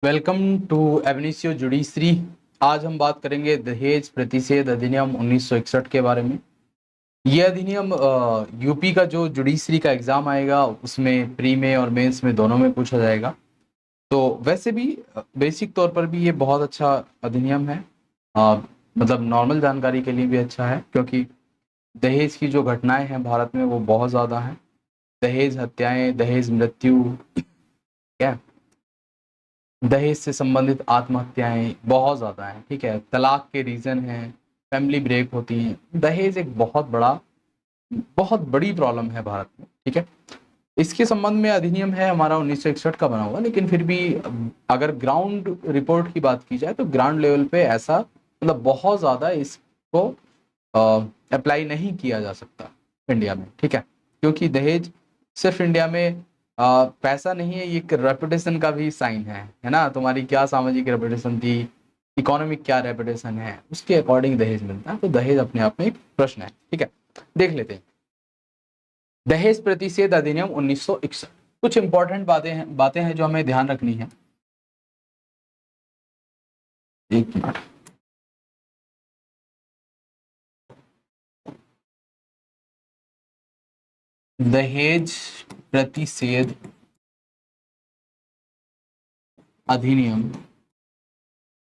Welcome to एबनिसियो judiciary. आज हम बात करेंगे दहेज प्रतिषेध अधिनियम 1961 के बारे में। यह अधिनियम यूपी का जो जुडिशरी का एग्जाम आएगा उसमें प्री में और मेंस में दोनों में पूछा जाएगा। तो वैसे भी बेसिक तौर पर भी ये बहुत अच्छा अधिनियम है। मतलब नॉर्मल जानकारी के लिए भी अच्छा है, क्योंकि दहेज की जो घटनाएं हैं भारत में वो बहुत ज़्यादा हैं। दहेज हत्याएं, दहेज मृत्यु, क्या दहेज से संबंधित आत्महत्याएं बहुत ज़्यादा हैं। ठीक है, तलाक के रीज़न हैं, फैमिली ब्रेक होती हैं। दहेज एक बहुत बड़ी प्रॉब्लम है भारत में। ठीक है, इसके संबंध में अधिनियम है हमारा 1961 का बना हुआ, लेकिन फिर भी अगर ग्राउंड रिपोर्ट की बात की जाए तो ग्राउंड लेवल पे ऐसा मतलब बहुत ज़्यादा इसको अप्लाई नहीं किया जा सकता इंडिया में। ठीक है, क्योंकि दहेज सिर्फ इंडिया में पैसा नहीं है, ये एक रेपुटेशन का भी साइन है ना। तुम्हारी क्या सामाजिक रेपुटेशन थी, इकोनॉमिक क्या रेपुटेशन है, उसके अकॉर्डिंग दहेज मिलता है। तो दहेज अपने आप में एक प्रश्न है। ठीक है, देख लेते हैं दहेज प्रतिषेध अधिनियम 1961। कुछ इंपॉर्टेंट बातें हैं जो हमें ध्यान रखनी है। एक मिनट, दहेज प्रतिषेध अधिनियम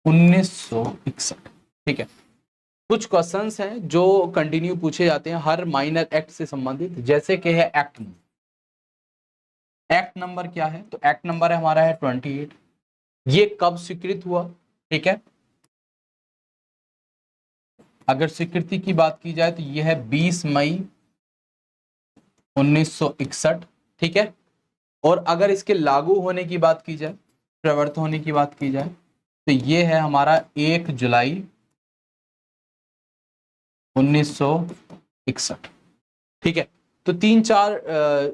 1961। ठीक है, कुछ क्वेश्चंस हैं जो कंटिन्यू पूछे जाते हैं हर माइनर एक्ट से संबंधित, जैसे कि है एक्ट नंबर क्या है। तो एक्ट नंबर है हमारा है 28। ये कब स्वीकृत हुआ? ठीक है, अगर स्वीकृति की बात की जाए तो यह है 20 मई 1961। ठीक है, और अगर इसके लागू होने की बात की जाए, प्रवर्त होने की बात की जाए, तो ये है हमारा 1 जुलाई 1961। ठीक है, तो 3-4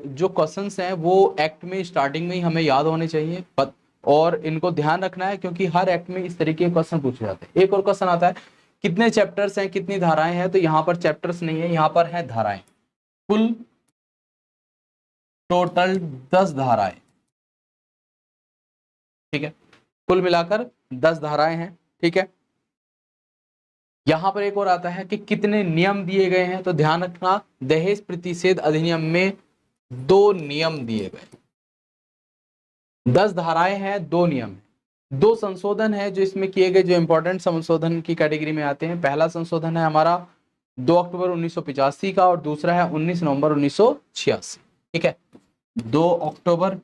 जो क्वेश्चंस हैं वो एक्ट में स्टार्टिंग में ही हमें याद होने चाहिए, और इनको ध्यान रखना है, क्योंकि हर एक्ट में इस तरीके के क्वेश्चन पूछे जाते हैं। एक और क्वेश्चन आता है कितने चैप्टर्स हैं, कितनी धाराएं हैं। तो यहाँ पर चैप्टर्स नहीं है, यहाँ पर है धाराएं। कुल टोटल 10 धाराएं। ठीक है, कुल मिलाकर 10 धाराएं हैं। ठीक है, यहां पर एक और आता है कि कितने नियम दिए गए हैं। तो ध्यान रखना, दहेज प्रतिषेध अधिनियम में 2 नियम दिए गए। 10 धाराएं हैं, 2 नियम है। 2 संशोधन है जो इसमें किए गए, जो इंपॉर्टेंट संशोधन की कैटेगरी में आते हैं। पहला संशोधन है हमारा 2 अक्टूबर 1985 का, और दूसरा है 19 नवंबर 1986। ठीक है, 2 अक्टूबर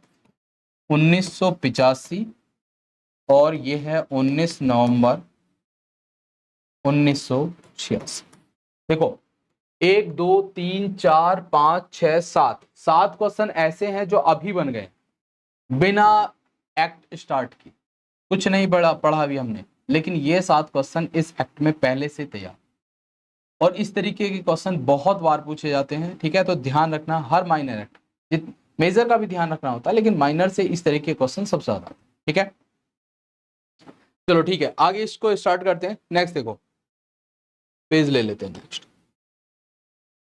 1985 और ये है 19 नवंबर 1986। देखो, 1 2 3 4 5 6 7 क्वेश्चन ऐसे हैं जो अभी बन गए बिना एक्ट स्टार्ट की। कुछ नहीं पढ़ा अभी हमने, लेकिन ये 7 क्वेश्चन इस एक्ट में पहले से तैयार। और इस तरीके के क्वेश्चन बहुत बार पूछे जाते हैं। ठीक है, तो ध्यान रखना, हर माइनर एक्ट, मेजर का भी ध्यान रखना होता है, लेकिन माइनर से इस तरीके के क्वेश्चन सबसे ज्यादा। ठीक है, चलो ठीक है, आगे इसको स्टार्ट करते हैं। नेक्स्ट देखो, पेज ले लेते हैं। नेक्स्ट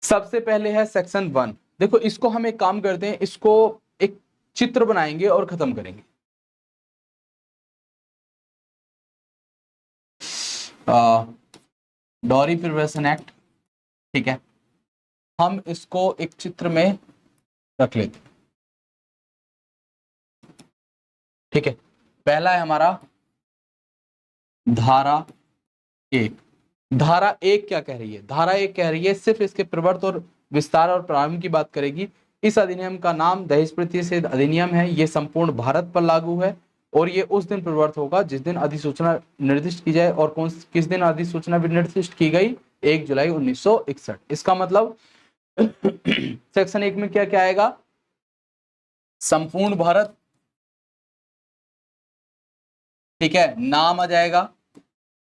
सबसे पहले है सेक्शन 1। देखो, इसको हम एक काम करते हैं, इसको एक चित्र बनाएंगे और खत्म करेंगे। Dowry prevention act. ठीक है, हम इसको एक चित्र में रख लेते हैं। ठीक है, पहला है हमारा धारा 1। धारा 1 क्या कह रही है? धारा 1 कह रही है, सिर्फ इसके प्रवर्त और विस्तार और प्रारंभ की बात करेगी। इस अधिनियम का नाम दहेज प्रतिषेध अधिनियम है। यह संपूर्ण भारत पर लागू है, और ये उस दिन प्रवर्त होगा जिस दिन अधिसूचना निर्दिष्ट की जाए। और किस दिन अधिसूचना निर्दिष्ट की गई? 1 जुलाई 1961। इसका मतलब सेक्शन 1 में क्या क्या आएगा? संपूर्ण भारत। ठीक है, नाम आ जाएगा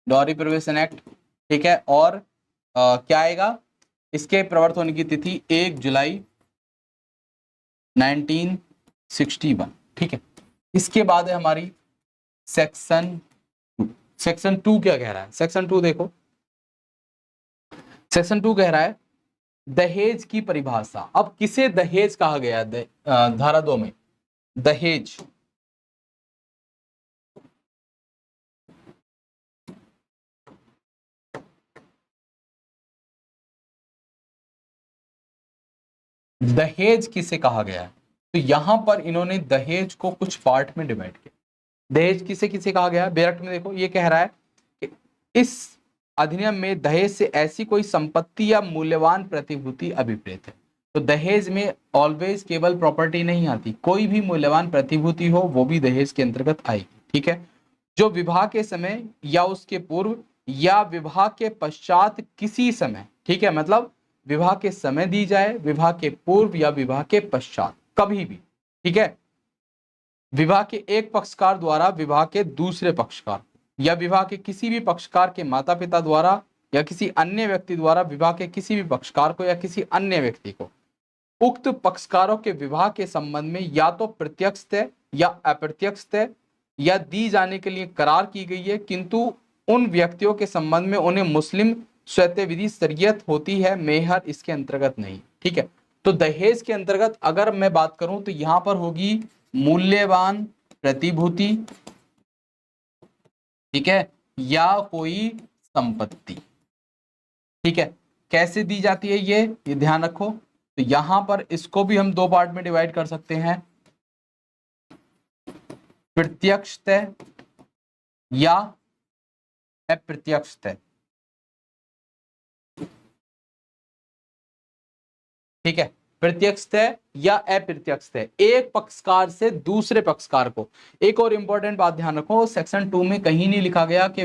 डॉरी प्रिवेंशन एक्ट। ठीक है, और क्या आएगा? इसके प्रवर्त होने की तिथि 1 जुलाई 1961। ठीक है, इसके बाद है हमारी सेक्शन 2। सेक्शन 2 क्या कह रहा है? सेक्शन 2 देखो, सेक्शन 2 कह रहा है दहेज की परिभाषा। अब किसे दहेज कहा गया? धारा 2 में दहेज दहेज किसे कहा गया है, तो यहां पर इन्होंने दहेज को कुछ पार्ट में डिवाइड किया। दहेज किसे किसे कहा गया है, बेरट में देखो ये कह रहा है कि इस अधिनियम में दहेज से ऐसी कोई संपत्ति या मूल्यवान प्रतिभूति अभिप्रेत है। तो दहेज में ऑलवेज केवल प्रॉपर्टी नहीं आती, कोई भी मूल्यवान प्रतिभूति हो वो भी दहेज के अंतर्गत आएगी। ठीक है, जो विवाह के समय या उसके पूर्व या विवाह के पश्चात किसी समय, ठीक है, मतलब विवाह के समय दी जाए, विवाह के पूर्व या विवाह के पश्चात, कभी भी। ठीक है, विवाह के एक पक्षकार द्वारा विवाह के दूसरे पक्षकार, या विवाह के किसी भी पक्षकार के माता पिता द्वारा या किसी अन्य व्यक्ति द्वारा विवाह के किसी भी पक्षकार को या किसी अन्य व्यक्ति को उक्त पक्षकारों के विवाह के संबंध में या तो प्रत्यक्ष तय या अप्रत्यक्ष तय या दी जाने के लिए करार की गई है, किंतु उन व्यक्तियों के संबंध में उन्हें मुस्लिम स्वतः विधि शरीयत होती है, मेहर इसके अंतर्गत नहीं। ठीक है, तो दहेज के अंतर्गत अगर मैं बात करूं तो यहां पर होगी मूल्यवान प्रतिभूति, ठीक है, या कोई संपत्ति। ठीक है, कैसे दी जाती है ये ध्यान रखो। तो यहां पर इसको भी हम दो पार्ट में डिवाइड कर सकते हैं, प्रत्यक्ष तय या अप्रत्यक्ष तय। ठीक है, प्रत्यक्ष तय या अप्रत्यक्ष तय, एक पक्षकार से दूसरे पक्षकार को। एक और इंपॉर्टेंट बात ध्यान रखो, सेक्शन 2 में कहीं नहीं लिखा गया कि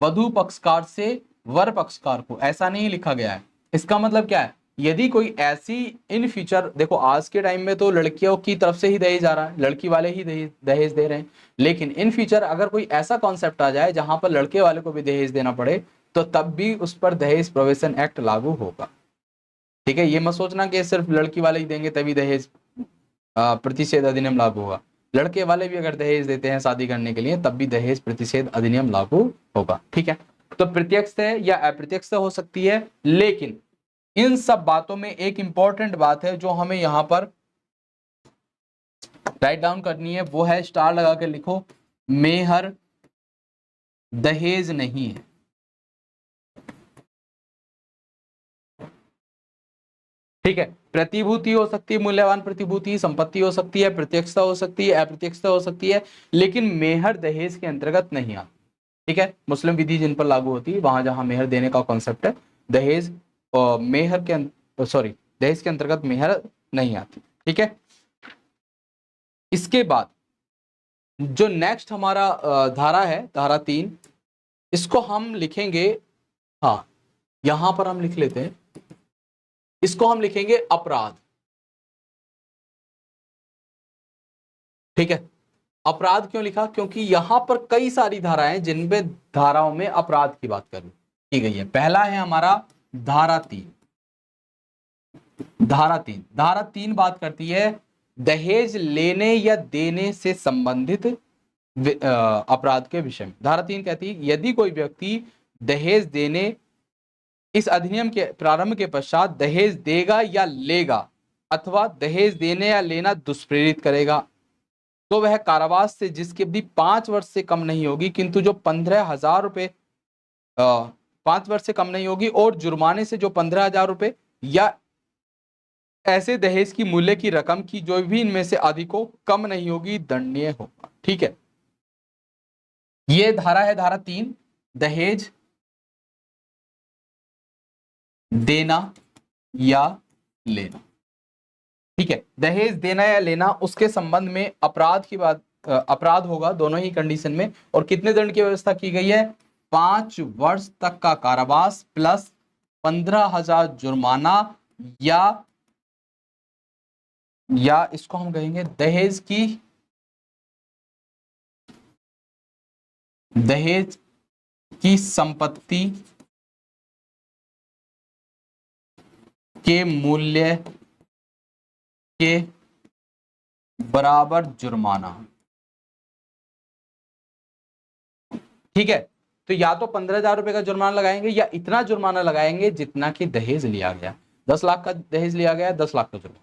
वधु पक्षकार से वर पक्षकार को, ऐसा नहीं लिखा गया है। इसका मतलब क्या है, यदि कोई ऐसी इन फ्यूचर, देखो आज के टाइम में तो लड़कियों की तरफ से ही दहेज आ रहा है, लड़की वाले ही दहेज दे रहे हैं, लेकिन इन फ्यूचर अगर कोई ऐसा कॉन्सेप्ट आ जाए जहां पर लड़के वाले को भी दहेज देना पड़े, तो तब भी उस पर दहेज प्रोविजन एक्ट लागू होगा। ठीक है, ये मत सोचना कि सिर्फ लड़की वाले ही देंगे तभी दहेज प्रतिषेध अधिनियम लागू होगा, लड़के वाले भी अगर दहेज देते हैं शादी करने के लिए तब भी दहेज प्रतिषेध अधिनियम लागू होगा। ठीक है, तो प्रत्यक्ष है या अप्रत्यक्ष हो सकती है, लेकिन इन सब बातों में एक इंपॉर्टेंट बात है जो हमें यहां पर राइट डाउन करनी है, वो है, स्टार लगा के लिखो, मेहर दहेज नहीं है। ठीक है, प्रतिभूति हो सकती है, मूल्यवान प्रतिभूति, संपत्ति हो सकती है, प्रत्यक्षता हो सकती है, अप्रत्यक्षता हो सकती है, लेकिन मेहर दहेज के अंतर्गत नहीं आती। ठीक है, मुस्लिम विधि जिन पर लागू होती है वहां जहां मेहर देने का कॉन्सेप्ट है, दहेज मेहर के सॉरी दहेज के अंतर्गत मेहर नहीं आती। ठीक है, इसके बाद जो नेक्स्ट हमारा धारा है, धारा 3, इसको हम लिखेंगे, हाँ यहां पर हम लिख लेते हैं, इसको हम लिखेंगे अपराध। ठीक है, अपराध क्यों लिखा, क्योंकि यहां पर कई सारी धाराएं जिनमें धाराओं में अपराध की बात की गई है। पहला है हमारा धारा 3। धारा 3 बात करती है दहेज लेने या देने से संबंधित अपराध के विषय में। धारा 3 कहती है यदि कोई व्यक्ति दहेज देने, इस अधिनियम के प्रारंभ के पश्चात दहेज देगा या लेगा अथवा दहेज देने या लेना दुष्प्रेरित करेगा, तो वह कारावास से जिसकी अवधि 5 वर्ष से कम नहीं होगी, किंतु जो 15,000 रुपए 5 वर्ष से कम नहीं होगी, और जुर्माने से जो 15,000 रुपए या ऐसे दहेज की मूल्य की रकम की जो भी इनमें से अधिक हो, कम नहीं होगी, दंडनीय होगा। ठीक है, ये धारा है धारा 3, दहेज देना या लेना। ठीक है, दहेज देना या लेना, उसके संबंध में अपराध की बात, अपराध होगा दोनों ही कंडीशन में, और कितने दंड की व्यवस्था की गई है, 5 वर्ष तक का कारावास प्लस 15,000 जुर्माना, या इसको हम कहेंगे दहेज की संपत्ति के मूल्य के बराबर जुर्माना। ठीक है, तो या तो 15,000 रुपए का जुर्माना लगाएंगे या इतना जुर्माना लगाएंगे जितना कि दहेज लिया गया। 10 लाख का दहेज लिया गया, 10 लाख का जुर्माना।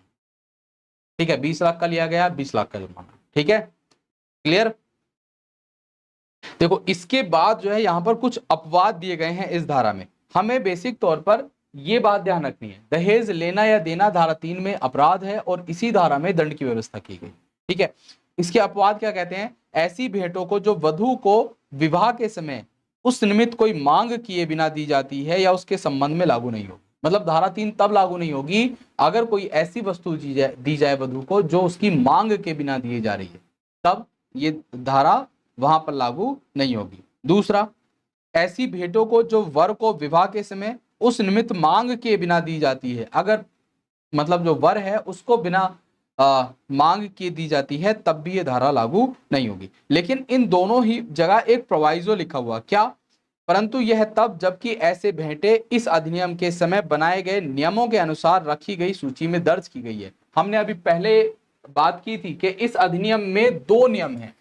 ठीक है, 20 लाख का लिया गया, 20 लाख का जुर्माना। ठीक है, क्लियर। देखो इसके बाद जो है यहां पर कुछ अपवाद दिए गए हैं इस धारा में, हमें बेसिक तौर पर ये बात ध्यान रखनी है, दहेज लेना या देना धारा 3 में अपराध है और इसी धारा में दंड की व्यवस्था की गई। ठीक है, इसके अपवाद क्या कहते हैं, ऐसी भेंटों को जो वधु को विवाह के समय उस निमित्त कोई मांग किए बिना दी जाती है या उसके संबंध में लागू नहीं होगी। मतलब धारा 3 तब लागू नहीं होगी अगर कोई ऐसी वस्तु दी जाए वधु को जो उसकी मांग के बिना दी जा रही है, तब ये धारा वहां पर लागू नहीं होगी। दूसरा, ऐसी भेंटों को जो वर को विवाह के समय उस निमित्त मांग के बिना दी जाती है, अगर मतलब जो वर है उसको बिना मांग की दी जाती है तब भी ये धारा लागू नहीं होगी। लेकिन इन दोनों ही जगह एक प्रोवाइजो लिखा हुआ, क्या, परंतु यह तब जबकि ऐसे भेंटे इस अधिनियम के समय बनाए गए नियमों के अनुसार रखी गई सूची में दर्ज की गई है। हमने अभी पहले बात की थी कि इस अधिनियम में 2 नियम हैं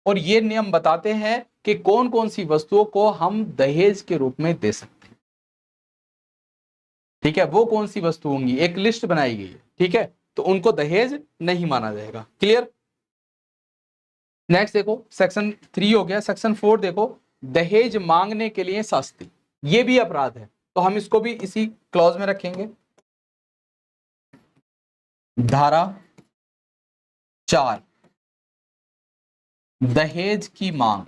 और ये नियम बताते हैं कि कौन कौन सी वस्तुओं को हम दहेज के रूप में दे सकते हैं। ठीक है, वो कौन सी वस्तु होंगी, एक लिस्ट बनाई गई है। ठीक है, तो उनको दहेज नहीं माना जाएगा। क्लियर। नेक्स्ट देखो, सेक्शन 3 हो गया। सेक्शन 4 देखो, दहेज मांगने के लिए शास्ति, ये भी अपराध है, तो हम इसको भी इसी क्लॉज में रखेंगे। धारा 4, दहेज की मांग।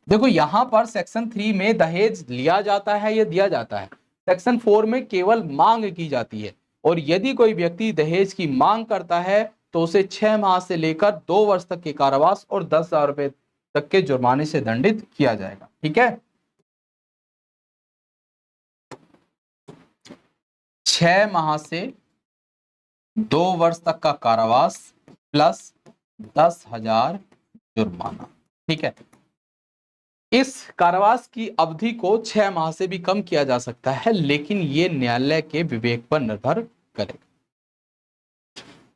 देखो यहां पर सेक्शन 3 में दहेज लिया जाता है या दिया जाता है, सेक्शन 4 में केवल मांग की जाती है। और यदि कोई व्यक्ति दहेज की मांग करता है तो उसे 6 माह से लेकर 2 वर्ष तक के कारावास और 10,000 रुपए तक के जुर्माने से दंडित किया जाएगा। ठीक है, 6 माह से 2 वर्ष तक का कारावास प्लस 10,000 जुर्माना। ठीक है, इस कारावास की अवधि को 6 माह से भी कम किया जा सकता है, लेकिन यह न्यायालय के विवेक पर निर्भर करेगा।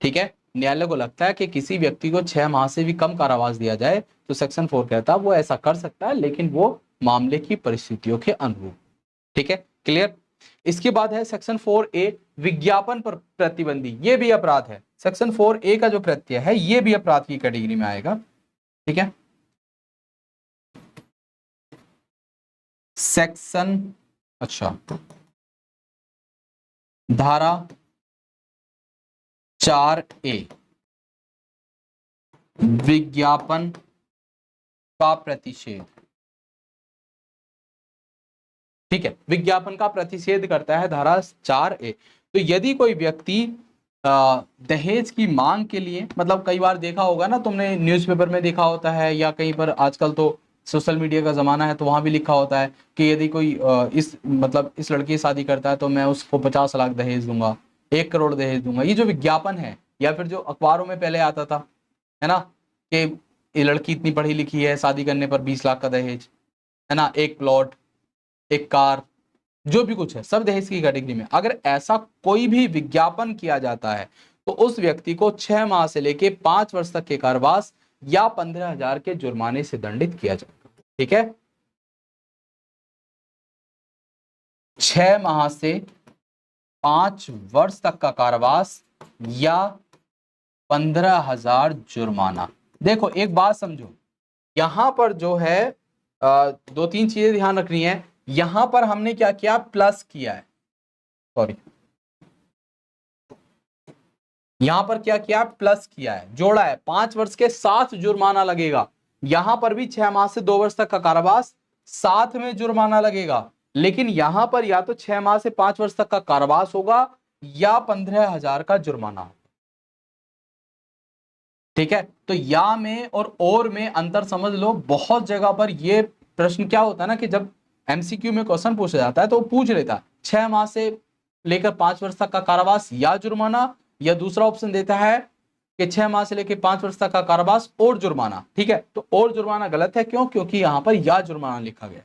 ठीक है, न्यायालय को लगता है कि किसी व्यक्ति को 6 माह से भी कम कारावास दिया जाए तो सेक्शन 4 कहता है वो ऐसा कर सकता है, लेकिन वो मामले की परिस्थितियों के अनुरूप। ठीक है, क्लियर। इसके बाद है सेक्शन 4A, विज्ञापन पर प्रतिबंधी, ये भी अपराध है। सेक्शन 4A का जो प्रत्यय है ये भी अपराध की कैटेगरी में आएगा। ठीक है, सेक्शन, अच्छा, धारा 4A, विज्ञापन का प्रतिषेध। ठीक है, विज्ञापन का प्रतिषेध करता है धारा 4A। तो यदि कोई व्यक्ति दहेज की मांग के लिए, मतलब कई बार देखा होगा ना तुमने, न्यूज़पेपर में देखा होता है या कहीं पर, आजकल तो सोशल मीडिया का जमाना है तो वहां भी लिखा होता है कि यदि कोई इस लड़की से शादी करता है तो मैं उसको 50 लाख दहेज दूंगा, 1 करोड़ दहेज दूंगा। ये जो विज्ञापन है, या फिर जो अखबारों में पहले आता था, है ना, कि ये लड़की इतनी पढ़ी लिखी है, शादी करने पर 20 लाख का दहेज, है ना, एक प्लॉट, एक कार, जो भी कुछ है सब दहेज की कैटेगरी में। अगर ऐसा कोई भी विज्ञापन किया जाता है तो उस व्यक्ति को 6 माह से लेके 5 वर्ष तक के कारावास या 15,000 के जुर्माने से दंडित किया जाएगा। ठीक है, 6 माह से 5 वर्ष तक का कारावास या 15,000 जुर्माना। देखो एक बात समझो, यहां पर जो है 2-3 चीजें ध्यान रखनी है। यहां पर हमने क्या किया, प्लस किया है, सॉरी, यहां पर क्या किया, प्लस किया है, जोड़ा है, 5 वर्ष के साथ जुर्माना लगेगा। यहां पर भी 6 माह से 2 वर्ष तक का कारावास, साथ में जुर्माना लगेगा। लेकिन यहां पर या तो 6 माह से 5 वर्ष तक का कारावास होगा या 15,000 का जुर्माना होगा। ठीक है, तो या में और में अंतर समझ लो। बहुत जगह पर ये प्रश्न क्या होता है ना, कि जब एमसीक्यू में क्वेश्चन पूछा जाता है तो वो पूछ लेता है 6 माह से लेकर 5 वर्ष तक का कारावास या जुर्माना, या दूसरा ऑप्शन देता है कि 6 माह से लेकर 5 वर्ष तक का कारावास और जुर्माना। ठीक है, तो और जुर्माना गलत है, क्यों, क्योंकि यहां पर या जुर्माना लिखा गया।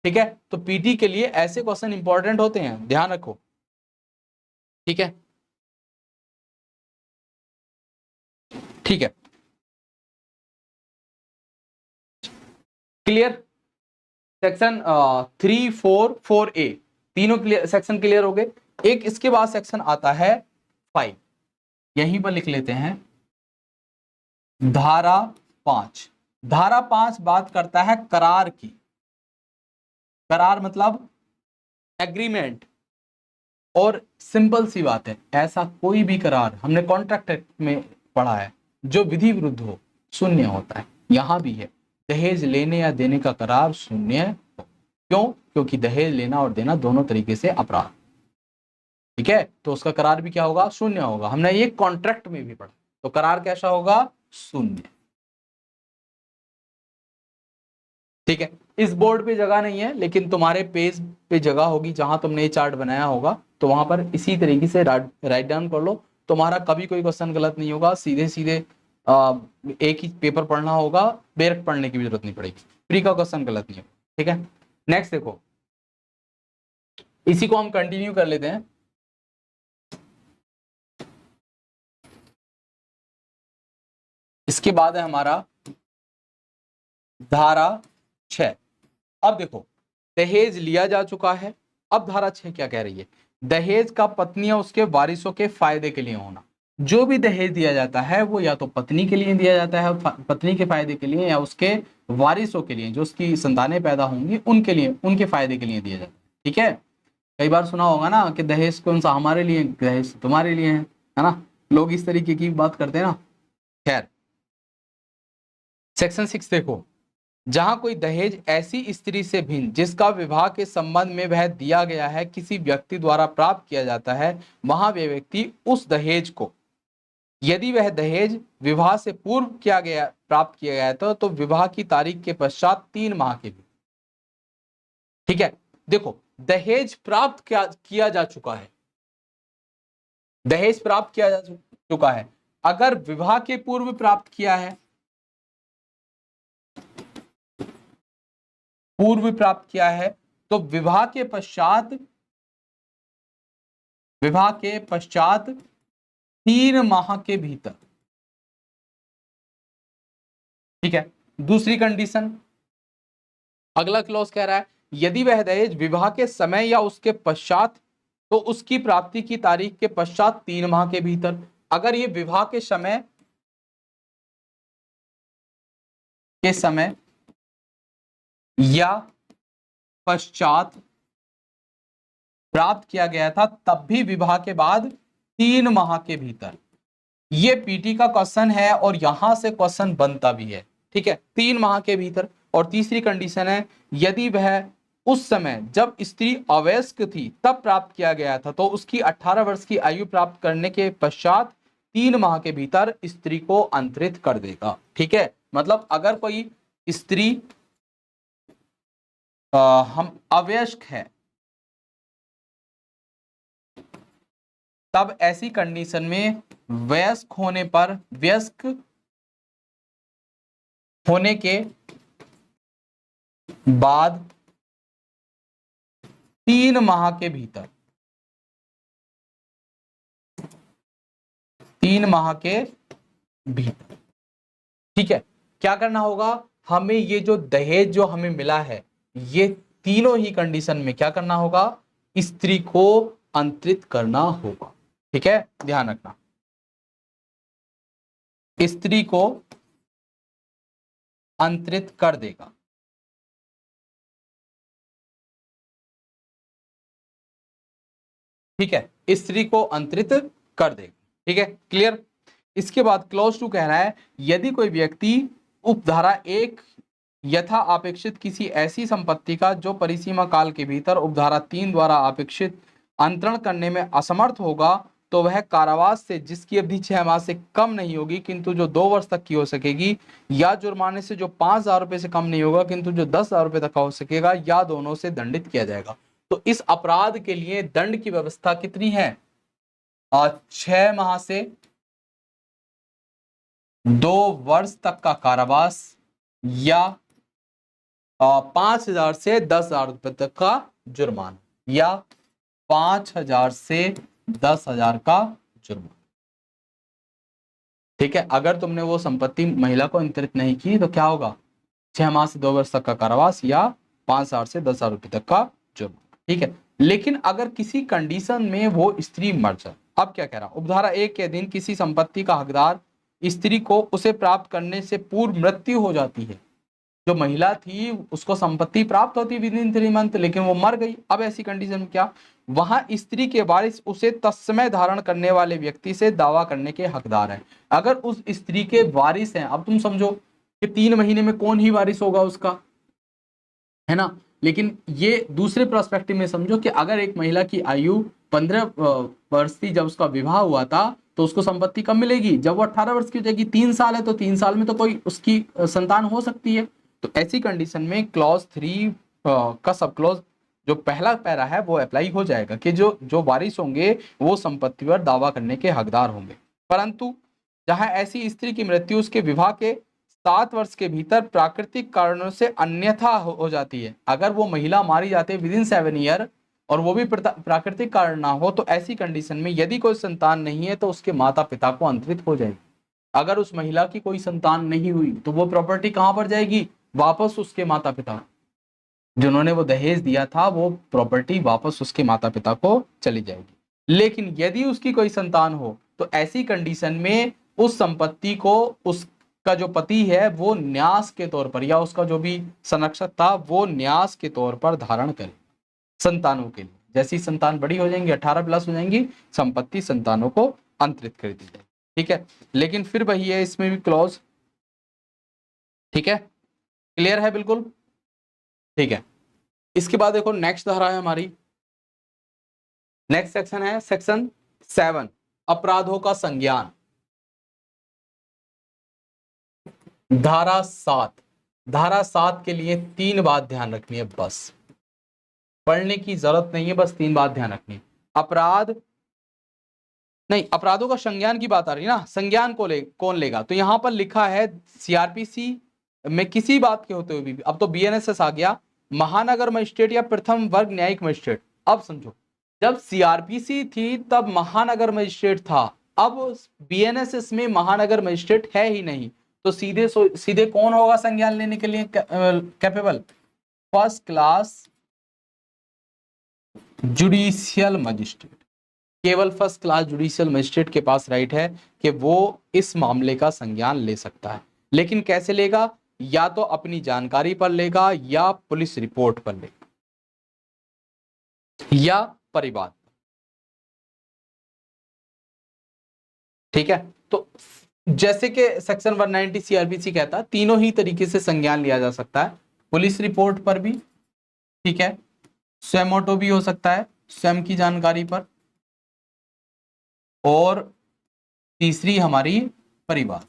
ठीक है, तो पीटी के लिए ऐसे क्वेश्चन इंपॉर्टेंट होते हैं, ध्यान रखो। ठीक है, ठीक है, क्लियर। सेक्शन 3, 4, 4A, तीनों क्लियर, सेक्शन क्लियर हो गए। एक इसके बाद सेक्शन आता है 5, यहीं पर लिख लेते हैं, धारा 5। धारा 5 बात करता है करार की। करार मतलब एग्रीमेंट। और सिंपल सी बात है, ऐसा कोई भी करार हमने कॉन्ट्रैक्ट एक्ट में पढ़ा है जो विधि विरुद्ध हो, शून्य होता है। यहां भी है, दहेज लेने या देने का करार शून्य हो। क्यों? क्योंकि दहेज लेना और देना दोनों तरीके से अपराध, ठीक है, तो उसका करार भी क्या होगा? शून्य होगा। हमने ये कॉन्ट्रैक्ट में भी पढ़ा, तो करार कैसा होगा? शून्य। ठीक है, इस बोर्ड पे जगह नहीं है, लेकिन तुम्हारे पेज पे जगह होगी जहां तुमने ये चार्ट बनाया होगा, तो वहां पर इसी तरीके से राइट डाउन कर लो। तुम्हारा कभी कोई क्वेश्चन गलत नहीं होगा, सीधे सीधे एक ही पेपर पढ़ना होगा, बेरक पढ़ने की भी जरूरत नहीं पड़ेगी, प्री का क्वेश्चन गलत नहीं होगा। ठीक है, नेक्स्ट देखो, इसी को हम कंटिन्यू कर लेते हैं। इसके बाद है हमारा धारा 6। अब देखो, दहेज लिया जा चुका है। अब धारा 6 क्या कह रही है? दहेज का पत्नी या उसके वारिसों के फायदे के लिए होना। जो भी दहेज दिया जाता है वो या तो पत्नी के लिए दिया जाता है, पत्नी के फायदे के लिए, या उसके वारिसों के लिए, जो उसकी संतानें पैदा होंगी उनके लिए, उनके फायदे के लिए दिया जाता है। ठीक है, कई बार सुना होगा ना कि दहेज कौन सा हमारे लिए, दहेज तुम्हारे लिए है ना, लोग इस तरीके की बात करते हैं ना। खैर, सेक्शन 6 देखो, जहां कोई दहेज ऐसी स्त्री से भिन्न जिसका विवाह के संबंध में वह दिया गया है किसी व्यक्ति द्वारा प्राप्त किया जाता है, वहां वह व्यक्ति उस दहेज को, यदि वह दहेज विवाह से पूर्व प्राप्त किया गया तो विवाह की तारीख के पश्चात 3 माह के भी। ठीक है, देखो, दहेज प्राप्त किया जा चुका है, दहेज प्राप्त किया जा चुका है। अगर विवाह के पूर्व प्राप्त किया है, पूर्व प्राप्त किया है, तो विवाह के पश्चात 3 माह के भीतर। ठीक है, दूसरी कंडीशन, अगला क्लॉज कह रहा है यदि वह दहेज विवाह के समय या उसके पश्चात, तो उसकी प्राप्ति की तारीख के पश्चात 3 माह के भीतर। अगर ये विवाह के समय या पश्चात प्राप्त किया गया था, तब भी विवाह के बाद 3 माह के भीतर। ये पीटी का क्वेश्चन है और यहां से क्वेश्चन बनता भी है। ठीक है, 3 माह के भीतर। और तीसरी कंडीशन है यदि वह उस समय जब स्त्री अवयस्क थी तब प्राप्त किया गया था, तो उसकी 18 वर्ष की आयु प्राप्त करने के पश्चात 3 माह के भीतर स्त्री को अंतरित कर देगा। ठीक है, मतलब अगर कोई स्त्री हम अवयस्क है, तब ऐसी कंडीशन में वयस्क होने के बाद 3 माह के भीतर, 3 माह के भीतर, ठीक है, क्या करना होगा? हमें ये जो दहेज जो हमें मिला है, ये तीनों ही कंडीशन में क्या करना होगा? स्त्री को अंतरित करना होगा। ठीक है, ध्यान रखना, स्त्री को अंतरित कर देगा। ठीक है, स्त्री को अंतरित कर देगा। ठीक है, क्लियर। इसके बाद क्लॉज 2 कह रहा है यदि कोई व्यक्ति उपधारा 1 यथा अपेक्षित किसी ऐसी संपत्ति का जो परिसीमा काल के भीतर उपधारा 3 द्वारा अपेक्षित अंतरण करने में असमर्थ होगा, तो वह कारावास से जिसकी अवधि 6 माह से कम नहीं होगी किंतु जो 2 वर्ष तक की हो सकेगी, या जुर्माने से जो 5,000 रुपए से कम नहीं होगा किंतु जो 10,000 रुपए तक का हो सकेगा, या दोनों से दंडित किया जाएगा। तो इस अपराध के लिए दंड की व्यवस्था कितनी है? 6 माह से 2 वर्ष तक का कारावास, या 5,000 से 10,000 रुपए तक का जुर्माना, या 5,000 से 10,000 का जुर्माना। ठीक है, अगर तुमने वो संपत्ति महिला को अंतरित नहीं की तो क्या होगा? 6 माह से 2 वर्ष तक का कारावास या 5,000 से 10,000 रुपए तक का जुर्माना। ठीक है, लेकिन अगर किसी कंडीशन में वो स्त्री मर जाए, अब क्या कह रहा? उपधारा 1 के अधीन किसी संपत्ति का हकदार स्त्री को उसे प्राप्त करने से पूर्व मृत्यु हो जाती है, जो महिला थी उसको संपत्ति प्राप्त होती विद इन 3 मंथ, लेकिन वो मर गई। अब ऐसी कंडीशन में क्या, वहां स्त्री के वारिस उसे तत्समय धारण करने वाले व्यक्ति से दावा करने के हकदार है। अगर उस स्त्री के वारिस हैं, अब तुम समझो कि 3 महीने में कौन ही वारिस होगा उसका, है ना। लेकिन ये दूसरे पर्सपेक्टिव में समझो कि अगर एक महिला की आयु 15 वर्ष थी जब उसका विवाह हुआ था, तो उसको संपत्ति कब मिलेगी, जब वो 18 वर्ष की हो जाएगी। 3 साल है तो 3 साल में तो कोई उसकी संतान हो सकती है। तो ऐसी कंडीशन में क्लॉज 3 का सब क्लॉज जो पहला पैरा है वो अप्लाई हो जाएगा कि जो जो वारिस होंगे वो संपत्ति पर दावा करने के हकदार होंगे। परंतु जहां ऐसी स्त्री की मृत्यु उसके विवाह के 7 वर्ष के भीतर प्राकृतिक कारणों से अन्यथा हो जाती है, अगर वो महिला मारी जाती है विद इन 7 ईयर और वो भी प्राकृतिक कारण ना हो, तो ऐसी कंडीशन में यदि कोई संतान नहीं है तो उसके माता पिता को अंतरित हो जाएगी। अगर उस महिला की कोई संतान नहीं हुई तो वो प्रॉपर्टी कहां पर जाएगी, वापस उसके माता पिता, जिन्होंने वो दहेज दिया था, वो प्रॉपर्टी वापस उसके माता पिता को चली जाएगी। लेकिन यदि उसकी कोई संतान हो तो ऐसी कंडीशन में उस संपत्ति को उसका जो पति है वो न्यास के तौर पर, या उसका जो भी संरक्षक था वो न्यास के तौर पर धारण करे संतानों के लिए। जैसी संतान बड़ी हो जाएंगी, 18+ हो जाएंगी, संपत्ति संतानों को अंतरित कर दी जाएगी। ठीक है, लेकिन फिर वही है इसमें भी क्लॉज। ठीक है, क्लियर है बिल्कुल। ठीक है, इसके बाद देखो नेक्स्ट धारा है हमारी, नेक्स्ट सेक्शन है सेक्शन 7, अपराधों का संज्ञान। धारा 7 के लिए 3 बात ध्यान रखनी है, बस पढ़ने की जरूरत नहीं है, बस 3 बात ध्यान रखनी। अपराध नहीं, अपराधों का संज्ञान की बात आ रही है ना, संज्ञान कौन लेगा, तो यहां पर लिखा है सीआरपीसी में किसी बात के होते हुए भी, अब तो बीएनएसएस आ गया, महानगर मजिस्ट्रेट या प्रथम वर्ग न्यायिक मजिस्ट्रेट। अब समझो, जब सीआरपीसी थी तब महानगर मजिस्ट्रेट था, अब बीएनएसएस में महानगर मजिस्ट्रेट है ही नहीं, तो सीधे कौन होगा संज्ञान लेने के लिए capable, first class judicial magistrate. केवल फर्स्ट क्लास जुडिशियल मजिस्ट्रेट के पास राइट है कि वो इस मामले का संज्ञान ले सकता है। लेकिन कैसे लेगा, या तो अपनी जानकारी पर लेगा, या पुलिस रिपोर्ट पर लेगा, या परिवाद। ठीक है, तो जैसे कि सेक्शन 190 सीआरपीसी कहता है, तीनों ही तरीके से संज्ञान लिया जा सकता है, पुलिस रिपोर्ट पर भी, ठीक है, स्वयं भी हो सकता है स्वयं की जानकारी पर, और तीसरी हमारी परिवार।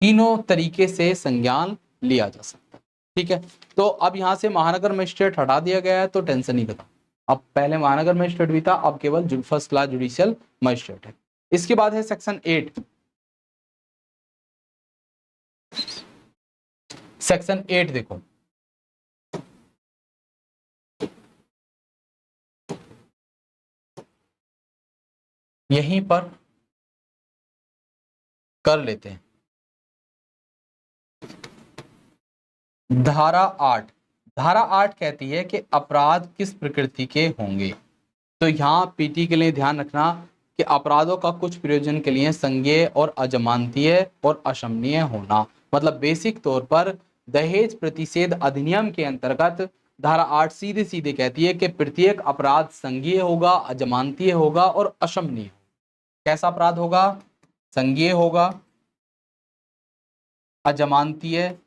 तीनों तरीके से संज्ञान लिया जा सकता है। ठीक है, तो अब यहां से महानगर मजिस्ट्रेट हटा दिया गया है तो टेंशन ही खत्म। अब पहले महानगर मजिस्ट्रेट भी था, अब केवल फर्स्ट क्लास जुडिशियल मजिस्ट्रेट है। इसके बाद है सेक्शन 8। सेक्शन 8 देखो, यहीं पर कर लेते हैं। धारा 8 कहती है कि अपराध किस प्रकृति के होंगे। तो यहाँ पीटी के लिए ध्यान रखना कि अपराधों का कुछ प्रयोजन के लिए संज्ञेय और अजमानतीय और अशमनीय होना, मतलब बेसिक तौर पर दहेज प्रतिषेध अधिनियम के अंतर्गत धारा 8 सीधे सीधे कहती है कि प्रत्येक अपराध संज्ञेय होगा, अजमानतीय होगा और अशमनीय। कैसा अपराध होगा, संज्ञेय होगा, अजमानतीय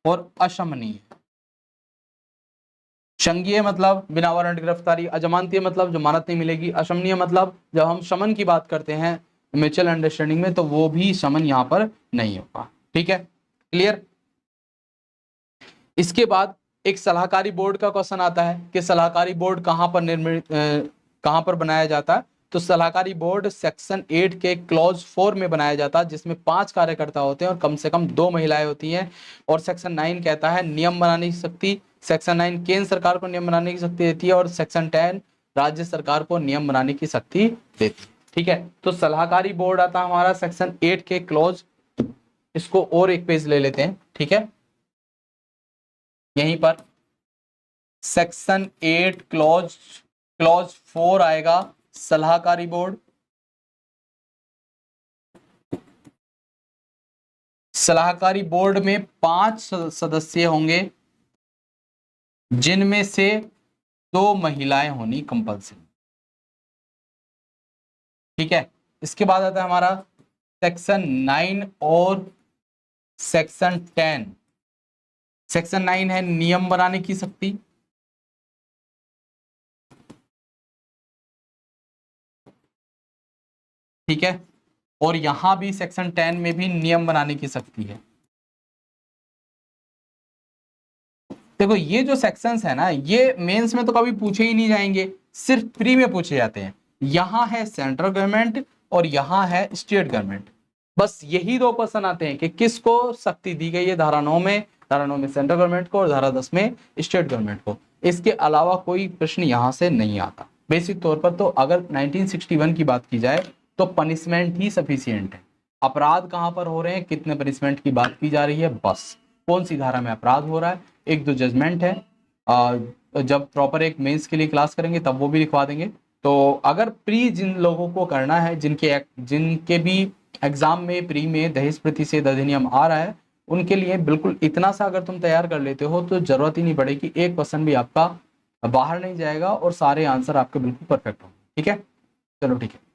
और अशमनीय। संज्ञेय मतलब बिना वारंट गिरफ्तारी, अजमानतीय मतलब जमानत नहीं मिलेगी, अशमनीय मतलब जब हम शमन की बात करते हैं म्यूचुअल अंडरस्टैंडिंग में, तो वो भी शमन यहां पर नहीं होगा। ठीक है, क्लियर। इसके बाद एक सलाहकारी बोर्ड का क्वेश्चन आता है कि सलाहकारी बोर्ड कहां पर कहां पर बनाया जाता है, तो सलाहकारी बोर्ड सेक्शन 8 के क्लॉज 4 में बनाया जाता है, जिसमें 5 कार्यकर्ता होते हैं और कम से कम 2 महिलाएं होती हैं। और सेक्शन 9 कहता है नियम बनाने की शक्ति, सेक्शन 9 केंद्र सरकार को नियम बनाने की शक्ति देती है, और सेक्शन 10 राज्य सरकार को नियम बनाने की शक्ति देती है। ठीक है, तो सलाहकारी बोर्ड आता है हमारा सेक्शन 8 के क्लॉज, इसको और एक पेज ले लेते हैं। ठीक है, यहीं पर सेक्शन 8 क्लॉज 4 आएगा, सलाहकारी बोर्ड। सलाहकारी बोर्ड में 5 सदस्य होंगे, जिनमें से 2 महिलाएं होनी कंपल्सरी। ठीक है, इसके बाद आता है हमारा सेक्शन 9 और सेक्शन 10। सेक्शन 9 है नियम बनाने की शक्ति। ठीक है, और यहां भी सेक्शन 10 में भी नियम बनाने की शक्ति है। देखो ये जो सेक्शंस है ना, ये मेंस में तो कभी पूछे ही नहीं जाएंगे, सिर्फ प्री में पूछे जाते हैं। यहां है सेंट्रल गवर्नमेंट और यहां है स्टेट गवर्नमेंट। बस यही 2 क्वेश्चन आते हैं कि किसको शक्ति दी गई है, धारा 9 में, धारा 9 में सेंट्रल गवर्नमेंट को और धारा 10 में स्टेट गवर्नमेंट को। इसके अलावा कोई प्रश्न यहां से नहीं आता। बेसिक तौर पर तो अगर 1961 की बात की जाए तो पनिशमेंट ही सफिशियंट है। अपराध कहां पर हो रहे हैं, कितने पनिशमेंट की बात की जा रही है, बस कौन सी धारा में अपराध हो रहा है, 1-2 जजमेंट है। जब प्रॉपर एक मेंस के लिए क्लास करेंगे तब वो भी लिखवा देंगे। तो अगर प्री जिन लोगों को करना है, जिनके भी एग्जाम में प्री में दहेज प्रतिषेध अधिनियम आ रहा है, उनके लिए बिल्कुल इतना सा अगर तुम तैयार कर लेते हो तो जरूरत ही नहीं पड़ेगी, 1% भी आपका बाहर नहीं जाएगा और सारे आंसर आपके बिल्कुल परफेक्ट होंगे। ठीक है, चलो ठीक है।